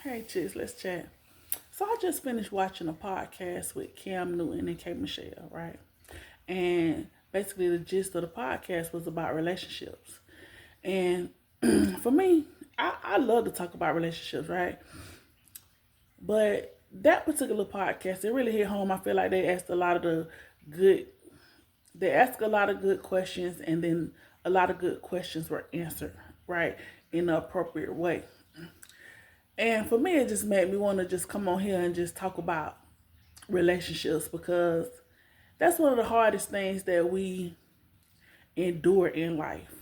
Hey, chicks, let's chat. So I just finished watching a podcast with Cam Newton and Michelle, right? And basically, the gist of the podcast was about relationships. And for me, I love to talk about relationships, right? But that particular podcast, it really hit home. I feel like they asked a lot of the good, they asked a lot of good questions, and then a lot of good questions were answered, right, in the appropriate way. And for me, it just made me want to just come on here and just talk about relationships because that's one of the hardest things that we endure in life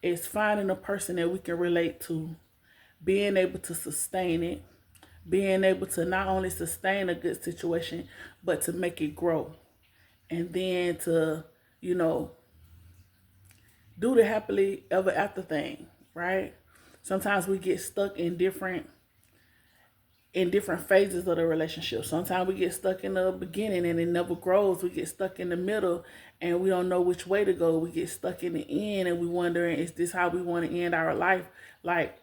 is finding a person that we can relate to, being able to sustain it, being able to not only sustain a good situation, but to make it grow. And then to, you know, do the happily ever after thing, right? Sometimes we get stuck in different phases of the relationship. Sometimes we get stuck in the beginning and it never grows. We get stuck in the middle and we don't know which way to go. We get stuck in the end and we wondering, is this how we want to end our life? Like,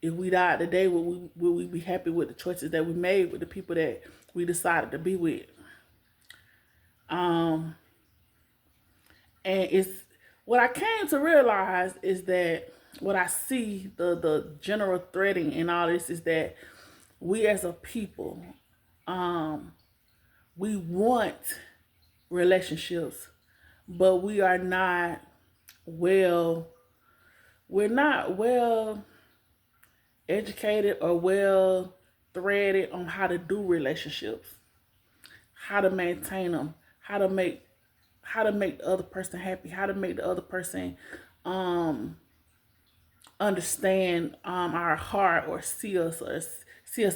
if we died today, will we be happy with the choices that we made with the people that we decided to be with? Um, and it's what I came to realize is that what I see the general threading in all this is that we as a people, um, we want relationships, but well, we're not well educated or well threaded on how to do relationships, how to maintain them, how to make the other person happy, how to make the other person um understand our heart or see us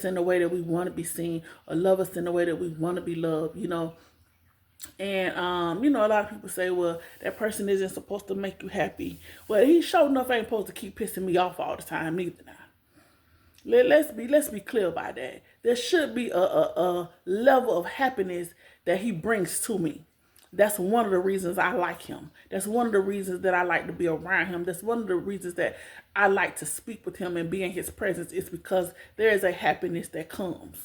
in the way that we want to be seen or love us in the way that we want to be loved. And a lot of people say, well, that person isn't supposed to make you happy. Well, he sure enough ain't supposed to keep pissing me off all the time neither. Now let's be clear about that. There should be a level of happiness that he brings to me. That's one of the reasons I like him. That's one of the reasons that I like to be around him. That's one of the reasons that I like to speak with him and be in his presence. It's because there is a happiness that comes.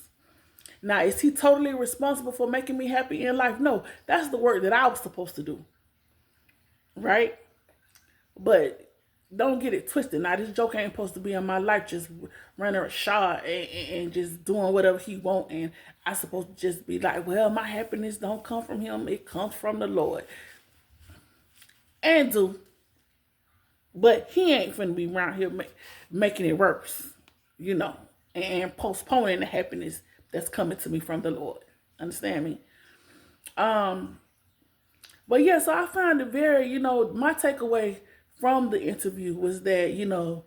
Now, is he totally responsible for making me happy in life? No, that's the work that I was supposed to do, right? But don't get it twisted. Now, this joke ain't supposed to be in my life just running a shot and just doing whatever he want. And I supposed to just be like, well, my happiness don't come from him. It comes from the Lord. And do. But he ain't finna be around here making it worse, and postponing the happiness that's coming to me from the Lord. Understand me? Um, but yeah, so I found it very, my takeaway from the interview was that,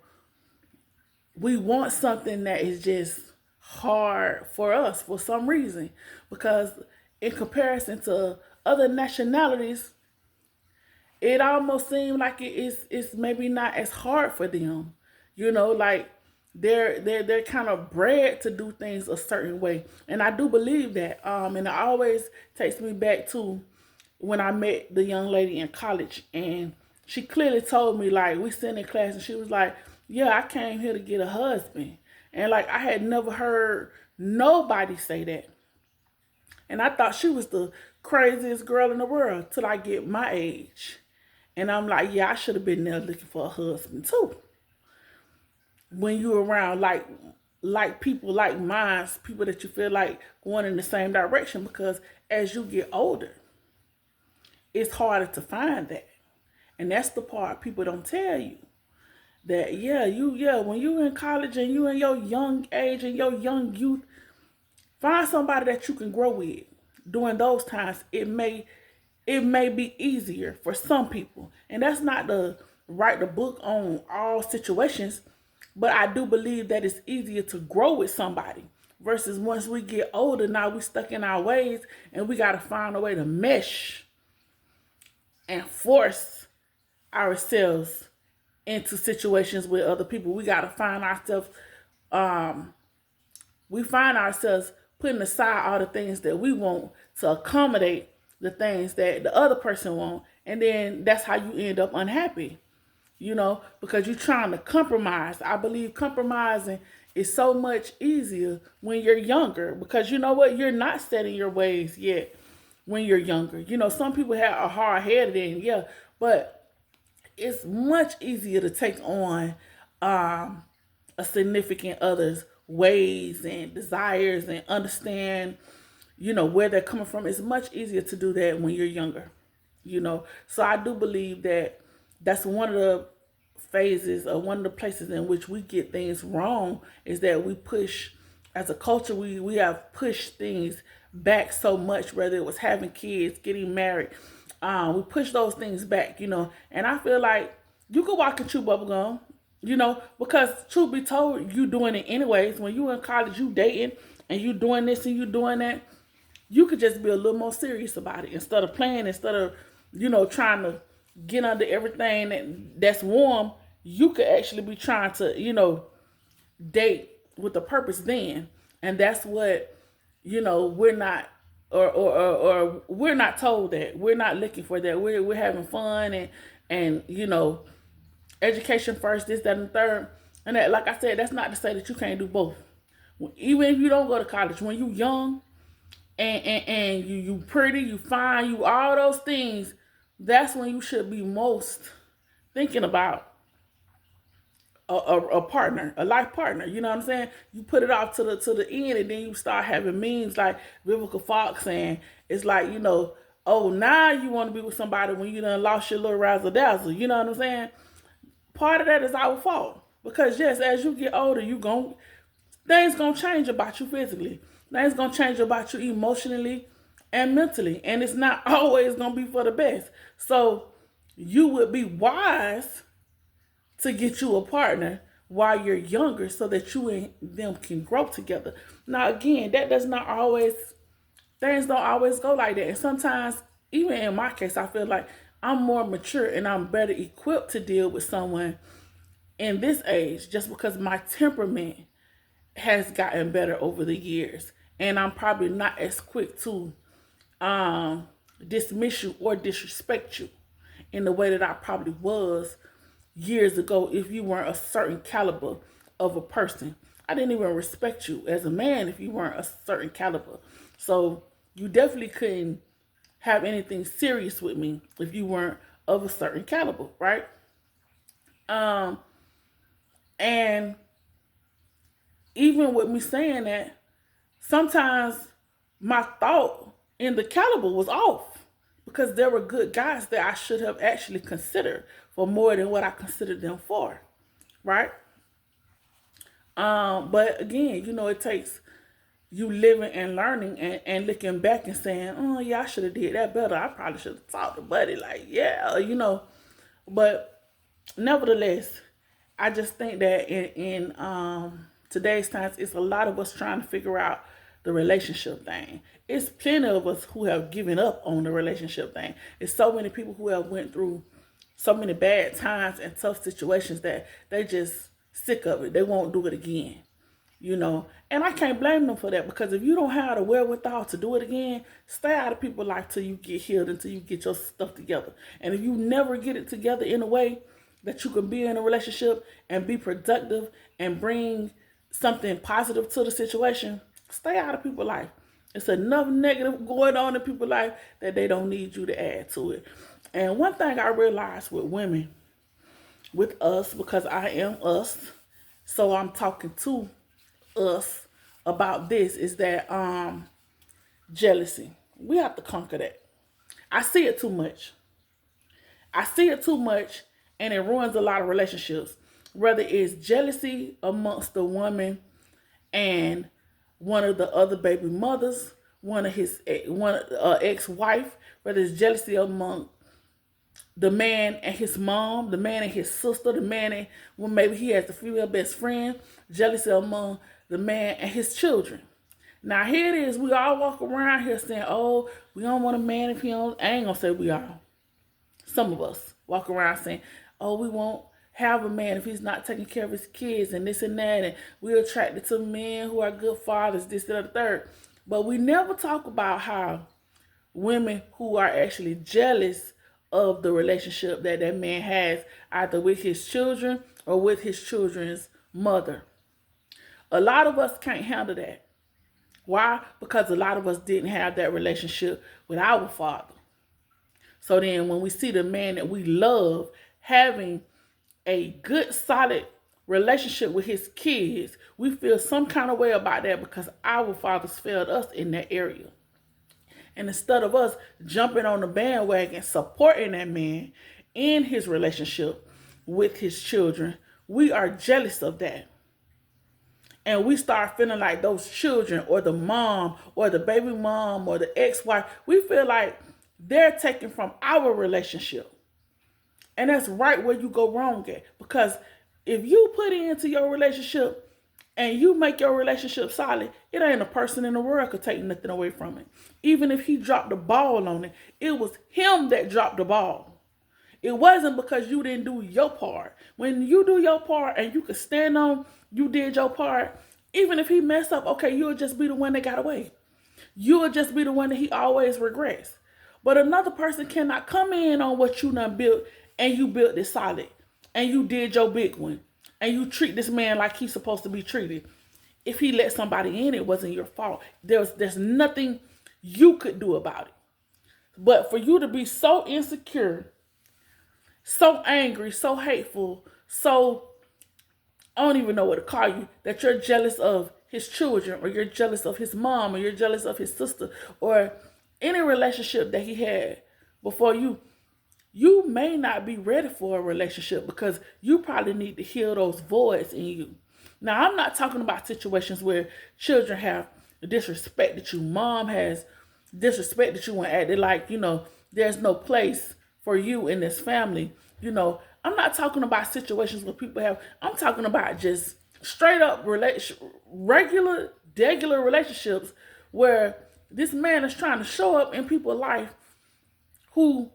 we want something that is just hard for us for some reason. Because in comparison to other nationalities, it almost seemed like it's maybe not as hard for them. Like they're kind of bred to do things a certain way. And I do believe that. And it always takes me back to when I met the young lady in college, and she clearly told me, like, we sitting in class and she was like, yeah, I came here to get a husband. And like I had never heard nobody say that. And I thought she was the craziest girl in the world till I get my age. And I'm like, yeah, I should have been there looking for a husband too. When you're around like people like mine, people that you feel like going in the same direction, because as you get older, it's harder to find that. And that's the part people don't tell you. That when you in college and you in your young age and your young youth, find somebody that you can grow with. During those times, it may be easier for some people. And that's not to write the book on all situations, but I do believe that it's easier to grow with somebody versus once we get older, now we stuck in our ways and we got to find a way to mesh and force ourselves into situations with other people. We got to find ourselves, we find ourselves putting aside all the things that we want to accommodate the things that the other person want. And then that's how you end up unhappy, because you're trying to compromise. I believe compromising it's so much easier when you're younger, because you know what? You're not set in your ways yet when you're younger. Some people have a hard headed, and yeah, but it's much easier to take on um, a significant other's ways and desires and understand, where they're coming from. It's much easier to do that when you're younger. So I do believe that that's one of the phases, or one of the places in which we get things wrong, is that we push, as a culture, we have pushed things back so much, whether it was having kids, getting married. We push those things back. And I feel like you could walk and chew bubblegum, because truth be told, you doing it anyways. When you in college, you dating, and you doing this and you doing that. You could just be a little more serious about it, instead of playing, instead of, trying to get under everything that's warm. You could actually be trying to, date with a purpose then. And that's what, we're not, or we're not told that. We're not looking for that. We're having fun, and education first, this, that, and the third. And that, like I said, that's not to say that you can't do both. Even if you don't go to college, when you young, and you pretty, you fine, you all those things, that's when you should be most thinking about a partner, a life partner. You know what I'm saying? You put it off to the end, and then you start having memes like Vivica Fox, and it's like, oh, now you want to be with somebody when you done lost your little razzle dazzle. You know what I'm saying? Part of that is our fault, because yes, as you get older, things gonna change about you physically. Things gonna change about you emotionally and mentally, and it's not always gonna be for the best. So you would be wise to get you a partner while you're younger, so that you and them can grow together. Now, again, things don't always go like that. And sometimes, even in my case, I feel like I'm more mature and I'm better equipped to deal with someone in this age, just because my temperament has gotten better over the years. And I'm probably not as quick to dismiss you or disrespect you in the way that I probably was years ago if you weren't a certain caliber of a person. I didn't even respect you as a man if you weren't a certain caliber. So you definitely couldn't have anything serious with me if you weren't of a certain caliber, right? And even with me saying that, sometimes my thought in the caliber was off, because there were good guys that I should have actually considered for more than what I considered them for, right? But again, it takes you living and learning, and looking back and saying, oh yeah, I should have did that better. I probably should have talked to Buddy, like, yeah. But nevertheless, I just think that in today's times, it's a lot of us trying to figure out the relationship thing. It's plenty of us who have given up on the relationship thing. It's so many people who have went through so many bad times and tough situations that they just sick of it. They won't do it again. And I can't blame them for that, because if you don't have the wherewithal to do it again, stay out of people's life till you get healed, until you get your stuff together. And if you never get it together in a way that you can be in a relationship and be productive and bring something positive to the situation, stay out of people's life. It's enough negative going on in people's life that they don't need you to add to it. And one thing I realized with women, with us, because I am us, so I'm talking to us about this, is that jealousy. We have to conquer that. I see it too much. And it ruins a lot of relationships. Whether it's jealousy amongst the woman and one of the other baby mothers, one ex-wife, whether it's jealousy among the man and his mom, the man and his sister, the man and, well, maybe he has a female best friend, jealousy among the man and his children. Now here it is, we all walk around here saying, oh, we don't want a man if he don't, I ain't gonna say we all. Some of us walk around saying, oh, we won't have a man if he's not taking care of his kids and this and that, and we're attracted to men who are good fathers, this, that, and the third. But we never talk about how women who are actually jealous of the relationship that that man has, either with his children or with his children's mother. A lot of us can't handle that. Why? Because a lot of us didn't have that relationship with our father. So then when we see the man that we love having a good, solid relationship with his kids, we feel some kind of way about that because our fathers failed us in that area. And instead of us jumping on the bandwagon, supporting that man in his relationship with his children, we are jealous of that. And we start feeling like those children or the mom or the baby mom or the ex-wife, we feel like they're taken from our relationship. And that's right where you go wrong at. Because if you put into your relationship and you make your relationship solid, it ain't a person in the world could take nothing away from it. Even if he dropped the ball on it, it was him that dropped the ball. It wasn't because you didn't do your part. When you do your part and you can stand on you did your part, even if he messed up, okay, you'll just be the one that got away. You'll just be the one that he always regrets. But another person cannot come in on what you done built and you built it solid and you did your big one and you treat this man like he's supposed to be treated. If he let somebody in, it wasn't your fault. There's nothing you could do about it. But for you to be so insecure, so angry, so hateful, so I don't even know what to call you, that you're jealous of his children or you're jealous of his mom or you're jealous of his sister or any relationship that he had before you may not be ready for a relationship because you probably need to heal those voids in you. Now, I'm not talking about situations where children have disrespected you. Mom has disrespected you and acted like, there's no place for you in this family. I'm not talking about situations where people I'm talking about just straight up regular relationships where this man is trying to show up in people's life who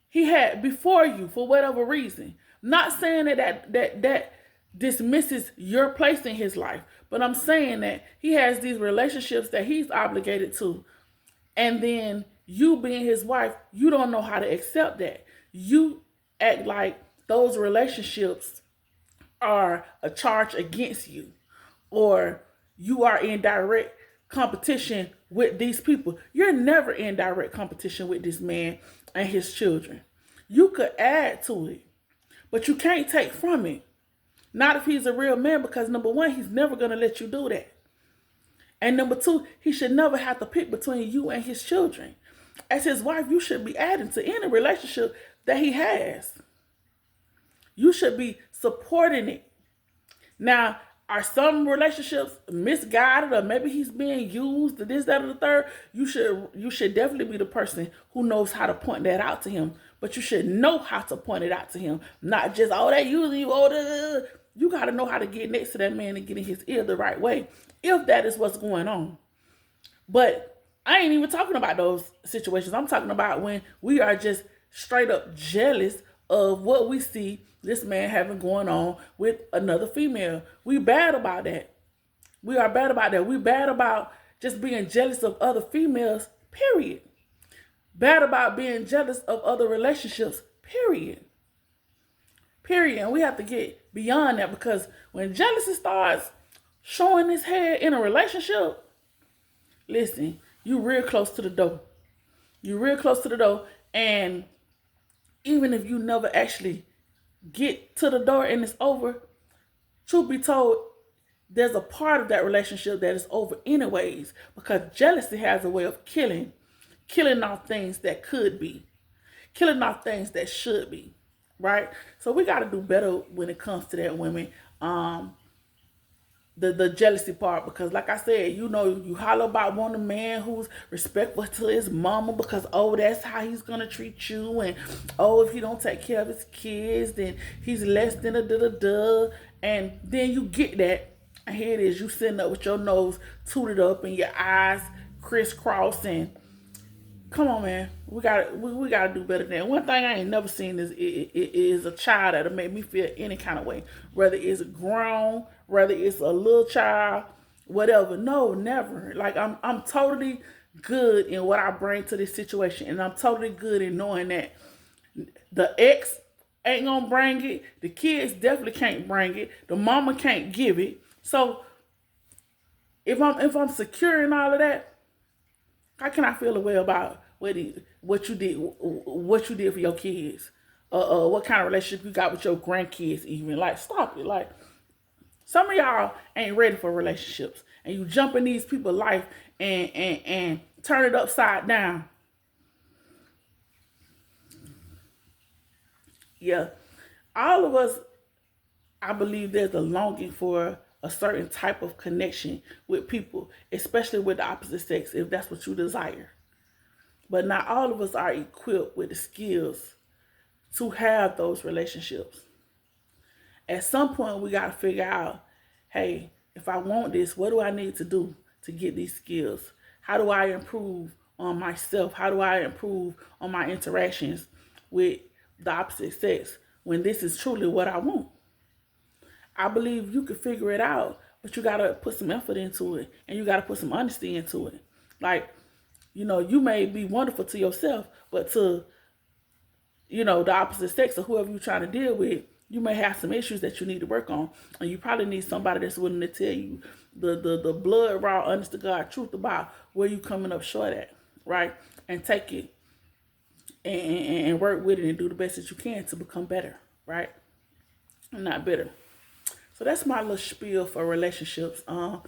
he had before you for whatever reason. Not saying that dismisses your place in his life, but I'm saying that he has these relationships that he's obligated to. And then you being his wife, you don't know how to accept that. You act like those relationships are a charge against you, or you are in direct competition with these people. You're never in direct competition with this man and his children. You could add to it, but you can't take from it. Not if he's a real man, because number one, he's never going to let you do that. And number two, he should never have to pick between you and his children. As his wife, you should be adding to any relationship that he has. You should be supporting it. Now, are some relationships misguided, or maybe he's being used, or this, that, or the third? You should definitely be the person who knows how to point that out to him. But you should know how to point it out to him. Not just, they using you, You got to know how to get next to that man and get in his ear the right way, if that is what's going on. But I ain't even talking about those situations. I'm talking about when we are just straight up jealous of what we see this man having going on with another female. We bad about that. We are bad about that. We bad about just being jealous of other females, period. Bad about being jealous of other relationships, period. And we have to get beyond that, because when jealousy starts showing its head in a relationship, listen, you real close to the door. You're real close to the door. And even if you never actually get to the door and it's over, truth be told, there's a part of that relationship that is over anyways, because jealousy has a way of killing off things that could be, killing off things that should be, right? So we got to do better when it comes to that, women. The jealousy part, because like I said, you holler about wanting a man who's respectful to his mama because, that's how he's going to treat you. And, if he don't take care of his kids, then he's less than a da-da-da. And then you get that. And here it is, you sitting up with your nose tooted up and your eyes crisscrossing. Come on, man. We gotta do better than that. One thing I ain't never seen is a child that'll make me feel any kind of way. Whether it's grown, whether it's a little child, whatever. No, never. Like I'm totally good in what I bring to this situation, and I'm totally good in knowing that the ex ain't gonna bring it. The kids definitely can't bring it. The mama can't give it. So If I'm secure in all of that, how can I feel a way about what you did for your kids? What kind of relationship you got with your grandkids? Even like, stop it. Like, some of y'all ain't ready for relationships, and you jump in these people's life and turn it upside down. Yeah, all of us, I believe there's a longing for a certain type of connection with people, especially with the opposite sex, if that's what you desire. But not all of us are equipped with the skills to have those relationships. At some point, we got to figure out, hey, if I want this, what do I need to do to get these skills? How do I improve on myself? How do I improve on my interactions with the opposite sex when this is truly what I want? I believe you can figure it out, but you got to put some effort into it, and you got to put some honesty into it. Like, you may be wonderful to yourself, but to, the opposite sex or whoever you're trying to deal with, you may have some issues that you need to work on. And you probably need somebody that's willing to tell you the blood raw, honest to God truth about where you coming up short at, right? And take it and work with it and do the best that you can to become better, right? And not bitter. So that's my little spiel for relationships. I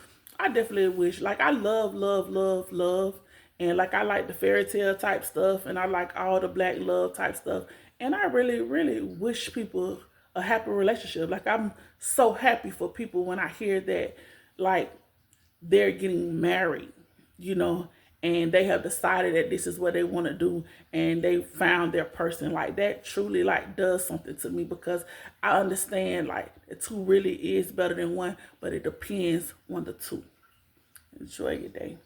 definitely wish, like, I love, love, love, love. And like, I like the fairy tale type stuff, and I like all the black love type stuff. And I really, really wish people a happy relationship. Like, I'm so happy for people when I hear that, like, they're getting married, you know, and they have decided that this is what they want to do, and they found their person. Like, that truly, like, does something to me, because I understand, like, the two really is better than one, but it depends on the two. Enjoy your day.